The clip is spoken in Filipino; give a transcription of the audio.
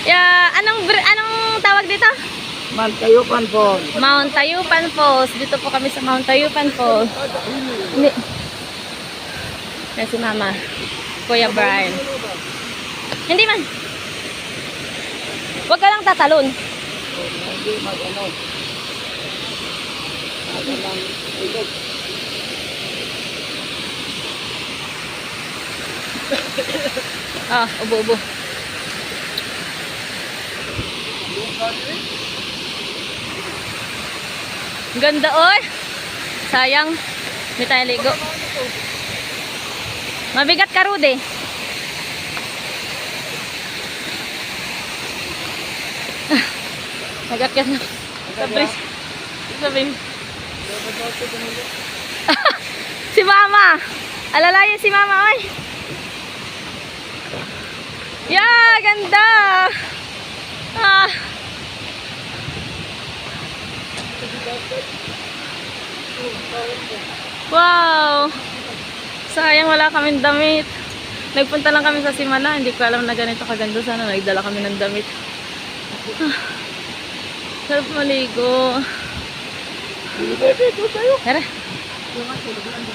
Anong tawag dito? Mount Tayupan Falls. Mount Tayupan Falls. Dito po kami sa Mount Tayupan Falls. Hindi. Yan si Mama. Kuya Brian. Hindi man. Huwag ka lang tatalon. Hindi mag-ano. Ano lang, ilog. Ubo-ubo. Ganda oy. Sayang. Hindi tayo ligo. Mabigat ka, Rudy. Magat ka na. Sabi. Si Mama. Alalayan si Mama, oy. Yeah, ganda. Wow. Sayang wala kaming damit. Nagpunta lang kami sa Simana. Hindi ko alam na ganito kaganda. Sana nagdala kami ng damit. Sarap maligo. Tara.